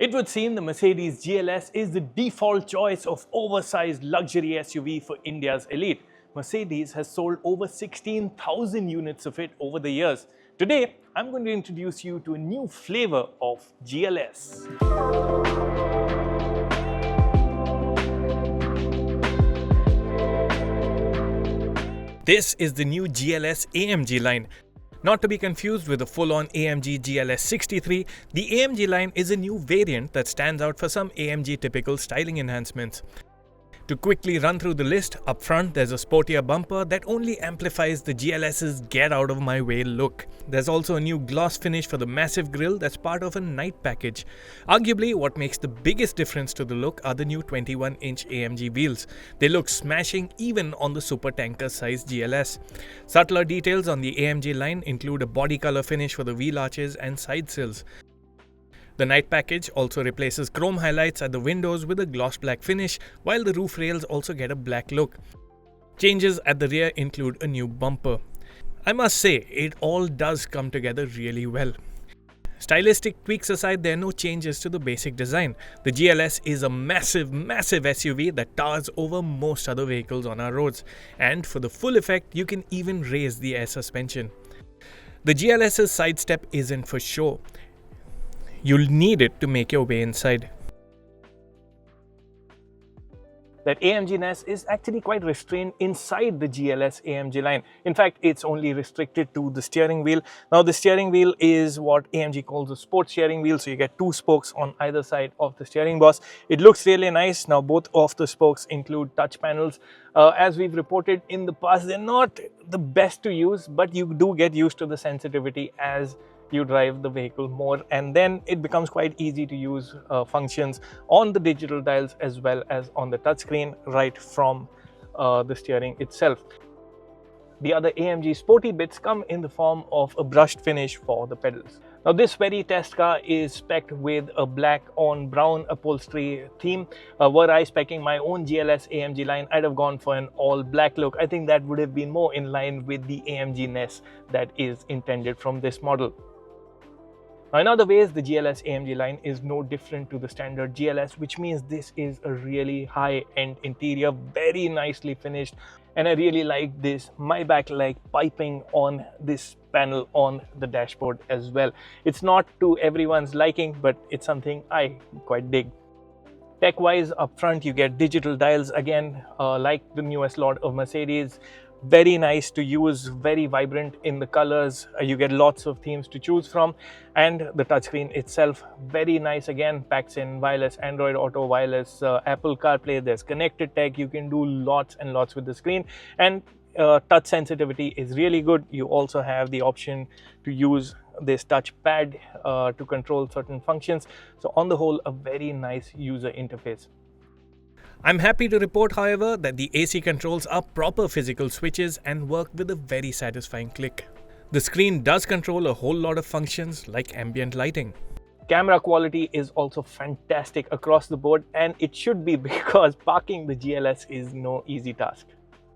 It would seem the Mercedes GLS is the default choice of oversized luxury SUV for India's elite. Mercedes has sold over 16,000 units of it over the years. Today, I'm going to introduce you to a new flavor of GLS. This is the new GLS AMG line. Not to be confused with the full-on AMG GLS 63, the AMG line is a new variant that stands out for some AMG typical styling enhancements. To quickly run through the list, up front there's a sportier bumper that only amplifies the GLS's get-out-of-my-way look. There's also a new gloss finish for the massive grille that's part of a night package. Arguably, what makes the biggest difference to the look are the new 21-inch AMG wheels. They look smashing even on the super tanker-sized GLS. Subtler details on the AMG line include a body color finish for the wheel arches and side sills. The night package also replaces chrome highlights at the windows with a gloss black finish, while the roof rails also get a black look. Changes at the rear include a new bumper. I must say, it all does come together really well. Stylistic tweaks aside, there are no changes to the basic design. The GLS is a massive SUV that towers over most other vehicles on our roads. And for the full effect, you can even raise the air suspension. The GLS's side step isn't for show. You'll need it to make your way inside. That AMG-ness is actually quite restrained inside the GLS AMG line. In fact, it's only restricted to the steering wheel. Now, the steering wheel is what AMG calls a sports steering wheel, so you get two spokes on either side of the steering boss. It looks really nice. Now, both of the spokes include touch panels. As we've reported in the past, they're not the best to use, but you do get used to the sensitivity as you drive the vehicle more, and then it becomes quite easy to use functions on the digital dials as well as on the touchscreen right from the steering itself. The other AMG sporty bits come in the form of a brushed finish for the pedals. Now, this very test car is specced with a black on brown upholstery theme. Were I speccing my own GLS AMG line, I'd have gone for an all black look. I think that would have been more in line with the AMG-ness that is intended from this model. Now, in other ways, the GLS AMG line is no different to the standard GLS, which means this is a really high-end interior, very nicely finished, and I really like this Maybach-like piping on this panel on the dashboard as well. It's not to everyone's liking, but it's something I quite dig. Tech-wise, up front you get digital dials again, like the newest lot of Mercedes. Very nice to use, very vibrant in the colors. You get lots of themes to choose from, and the touchscreen itself very nice again, packs in wireless Android Auto, wireless Apple CarPlay. There's connected tech. You can do lots and lots with the screen, and touch sensitivity is really good. You also have the option to use this touch pad to control certain functions. So on the whole, a very nice user interface. I'm happy to report, however, that the AC controls are proper physical switches and work with a very satisfying click. The screen does control a whole lot of functions like ambient lighting. Camera quality is also fantastic across the board, and it should be because parking the GLS is no easy task.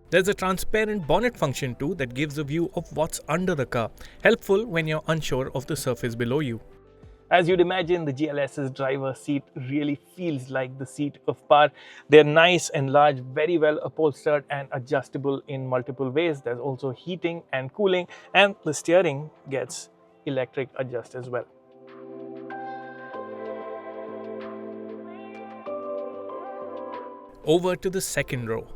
There's a transparent bonnet function too that gives a view of what's under the car, helpful when you're unsure of the surface below you. As you'd imagine, the GLS's driver's seat really feels like the seat of power. They're nice and large, very well upholstered and adjustable in multiple ways. There's also heating and cooling, and the steering gets electric adjust as well. Over to the second row.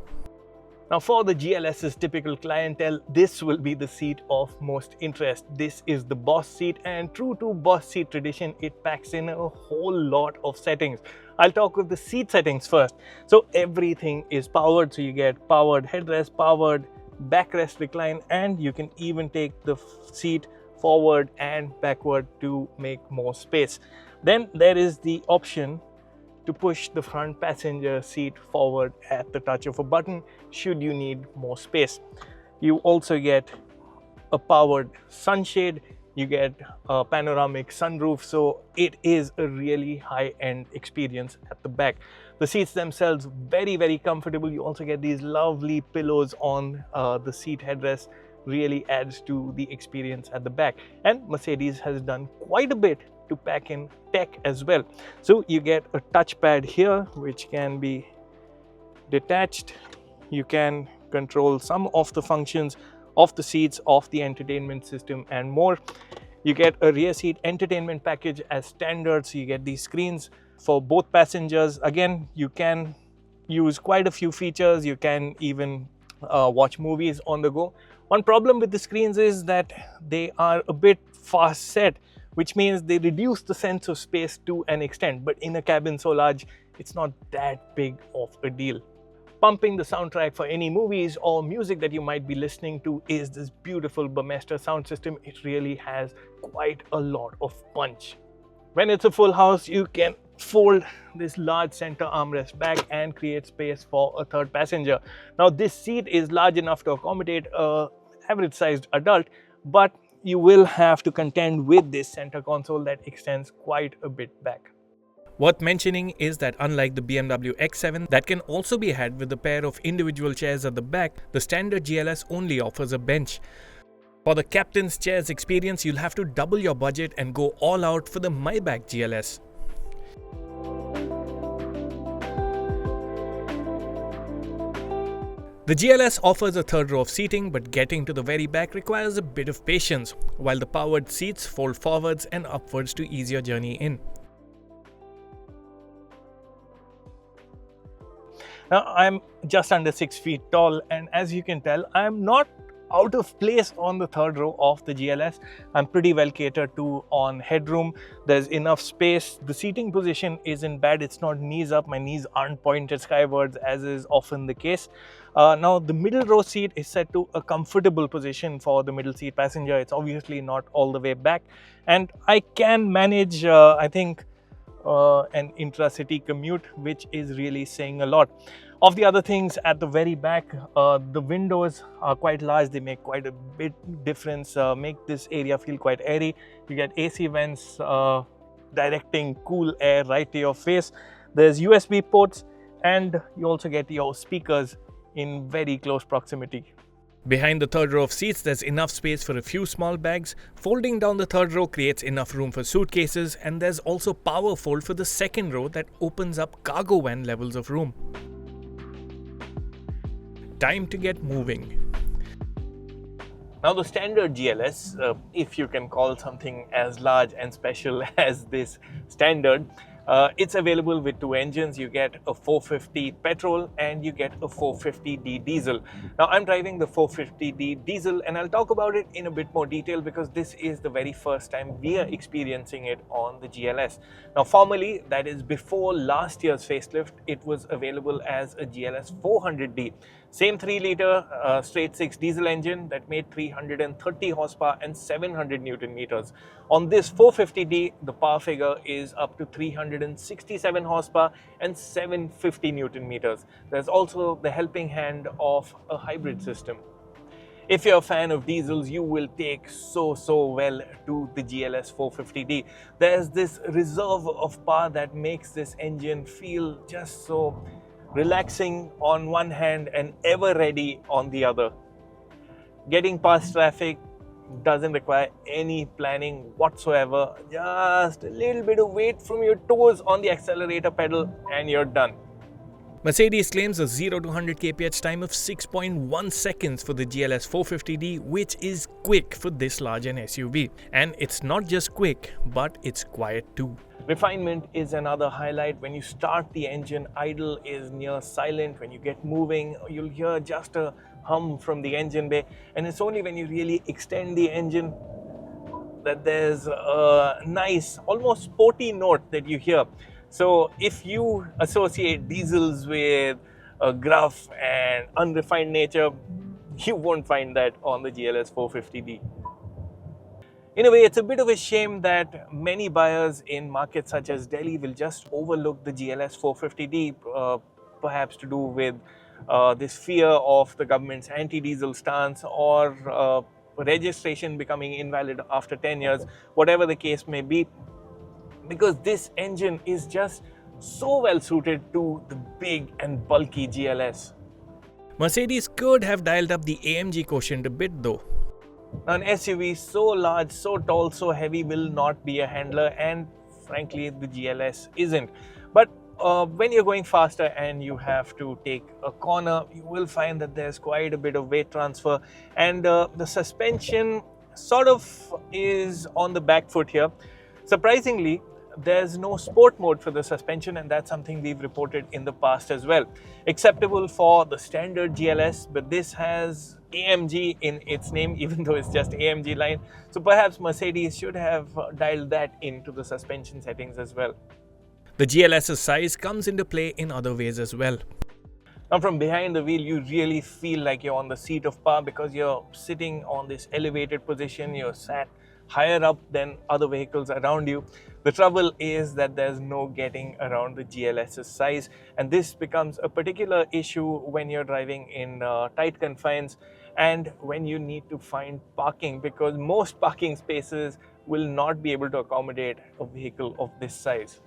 Now, for the GLS's typical clientele, this will be the seat of most interest. This is the boss seat, and true to boss seat tradition, it packs in a whole lot of settings. I'll talk of the seat settings first. So everything is powered. So you get powered headrest, powered backrest recline, and you can even take the seat forward and backward to make more space. Then there is the option to push the front passenger seat forward at the touch of a button should you need more space. You also get a powered sunshade, you get a panoramic sunroof, so it is a really high-end experience at the back. The seats themselves very comfortable. You also get these lovely pillows on the seat headrest, really adds to the experience at the back. And Mercedes has done quite a bit to pack in tech as well. So you get a touchpad here which can be detached. You can control some of the functions of the seats, of the entertainment system and more. You get a rear seat entertainment package as standard, so you get these screens for both passengers. Again, you can use quite a few features. You can even watch movies on the go. One problem with the screens is that they are a bit fast set, which means they reduce the sense of space to an extent, but in a cabin so large, it's not that big of a deal. Pumping the soundtrack for any movies or music that you might be listening to is this beautiful Burmester sound system. It really has quite a lot of punch. When it's a full house, you can fold this large center armrest back and create space for a third passenger. Now this seat is large enough to accommodate a average sized adult, but you will have to contend with this center console that extends quite a bit back. Worth mentioning is that unlike the BMW X7 that can also be had with a pair of individual chairs at the back, the standard GLS only offers a bench. For the captain's chairs experience, you'll have to double your budget and go all out for the Maybach GLS. The GLS offers a third row of seating, but getting to the very back requires a bit of patience, while the powered seats fold forwards and upwards to ease your journey in. Now, I'm just under 6 feet tall, and as you can tell, I'm not out of place on the third row of the GLS. I'm pretty well catered to on headroom. There's enough space. The seating position isn't bad. It's not knees up. My knees aren't pointed skywards, as is often the case. Now, the middle row seat is set to a comfortable position for the middle seat passenger. It's obviously not all the way back, and I can manage, I think, an intra-city commute, which is really saying a lot. Of the other things at the very back, the windows are quite large. They make quite a bit difference, make this area feel quite airy. You get AC vents directing cool air right to your face. There's USB ports, and you also get your speakers in very close proximity. Behind the third row of seats, there's enough space for a few small bags. Folding down the third row creates enough room for suitcases, and there's also power fold for the second row that opens up cargo van levels of room. Time to get moving. Now, the standard GLS, if you can call something as large and special as this standard, it's available with two engines. You get a 450 petrol and you get a 450D diesel. Now, I'm driving the 450D diesel, and I'll talk about it in a bit more detail because this is the very first time we are experiencing it on the GLS. Now, formerly, that is before last year's facelift, it was available as a GLS 400D. Same 3-litre straight 6 diesel engine that made 330 horsepower and 700 Newton meters. On this 450D, the power figure is up to 367 horsepower and 750 Newton meters. There's also the helping hand of a hybrid system. If you're a fan of diesels, you will take so well to the GLS 450D. There's this reserve of power that makes this engine feel just so relaxing on one hand and ever ready on the other. Getting past traffic doesn't require any planning whatsoever. Just a little bit of weight from your toes on the accelerator pedal and you're done. Mercedes claims a 0 to 100 kph time of 6.1 seconds for the GLS 450D, which is quick for this large an SUV. And it's not just quick, but it's quiet too. Refinement is another highlight. When you start the engine, idle is near silent. When you get moving, you'll hear just a hum from the engine bay. And it's only when you really extend the engine that there's a nice, almost sporty note that you hear. So if you associate diesels with a gruff and unrefined nature, you won't find that on the GLS 450D. In a way, it's a bit of a shame that many buyers in markets such as Delhi will just overlook the GLS 450D, perhaps to do with this fear of the government's anti-diesel stance or registration becoming invalid after 10 years, whatever the case may be. Because this engine is just so well suited to the big and bulky GLS. Mercedes could have dialed up the AMG quotient a bit though. Now, an SUV so large, so tall, so heavy will not be a handler, and frankly, the GLS isn't. But when you're going faster and you have to take a corner, you will find that there's quite a bit of weight transfer, and the suspension sort of is on the back foot here. Surprisingly, there's no sport mode for the suspension, and that's something we've reported in the past as well. Acceptable for the standard GLS, but this has AMG in its name, even though it's just AMG line. So perhaps Mercedes should have dialed that into the suspension settings as well. The GLS's size comes into play in other ways as well. Now, from behind the wheel, you really feel like you're on the seat of power because you're sitting on this elevated position. You're sat higher up than other vehicles around you. The trouble is that there's no getting around the GLS's size, and this becomes a particular issue when you're driving in tight confines and when you need to find parking, because most parking spaces will not be able to accommodate a vehicle of this size.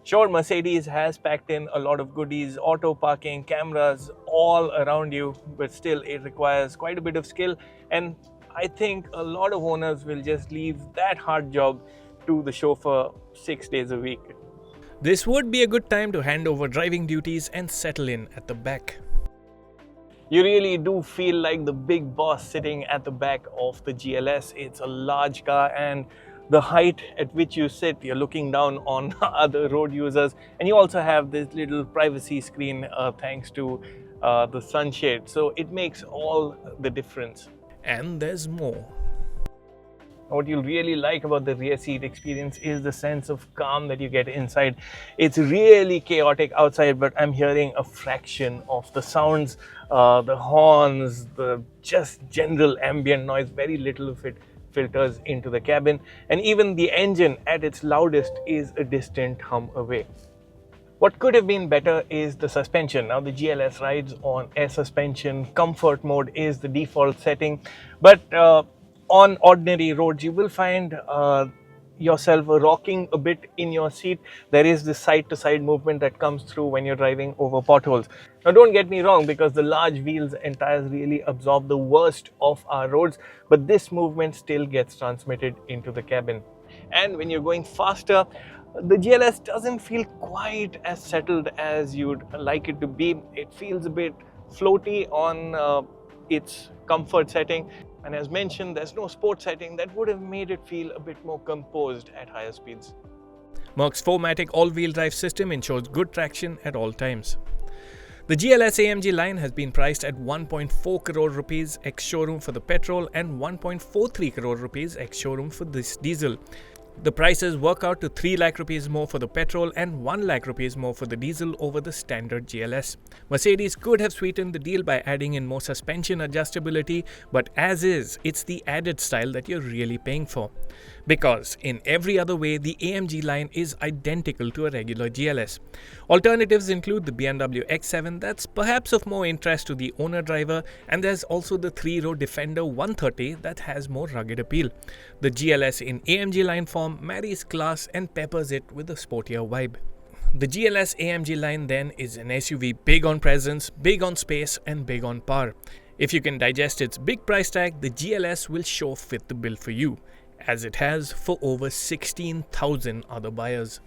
Sure, Mercedes has packed in a lot of goodies, auto parking, cameras all around you, but still it requires quite a bit of skill, and I think a lot of owners will just leave that hard job to the chauffeur 6 days a week. This would be a good time to hand over driving duties and settle in at the back. You really do feel like the big boss sitting at the back of the GLS. It's a large car, and the height at which you sit, you're looking down on other road users, and you also have this little privacy screen thanks to the sunshade, so it makes all the difference. And there's more. What you'll really like about the rear seat experience is the sense of calm that you get inside. It's really chaotic outside, but I'm hearing a fraction of the sounds, the horns, the just general ambient noise. Very little of it filters into the cabin, and even the engine at its loudest is a distant hum away. What could have been better is the suspension. Now, the GLS rides on air suspension. Comfort mode is the default setting, but on ordinary roads you will find yourself rocking a bit in your seat. There is this side to side movement that comes through when you're driving over potholes. Now, don't get me wrong, because the large wheels and tires really absorb the worst of our roads, but this movement still gets transmitted into the cabin. And when you're going faster, the GLS doesn't feel quite as settled as you'd like it to be. It feels a bit floaty on its comfort setting, and as mentioned, there's no sport setting that would have made it feel a bit more composed at higher speeds. Merc's 4MATIC all-wheel drive system ensures good traction at all times. The GLS AMG line has been priced at 1.4 crore rupees ex-showroom for the petrol and 1.43 crore rupees ex-showroom for this diesel. The prices work out to 3 lakh rupees more for the petrol and 1 lakh rupees more for the diesel over the standard GLS. Mercedes could have sweetened the deal by adding in more suspension adjustability, but as is, it's the added style that you're really paying for. Because in every other way, the AMG line is identical to a regular GLS. Alternatives include the BMW X7 that's perhaps of more interest to the owner-driver, and there's also the 3-row Defender 130 that has more rugged appeal. The GLS in AMG line form marries class and peppers it with a sportier vibe. The GLS AMG line then is an SUV big on presence, big on space, and big on power. If you can digest its big price tag, the GLS will sure fit the bill for you, as it has for over 16,000 other buyers.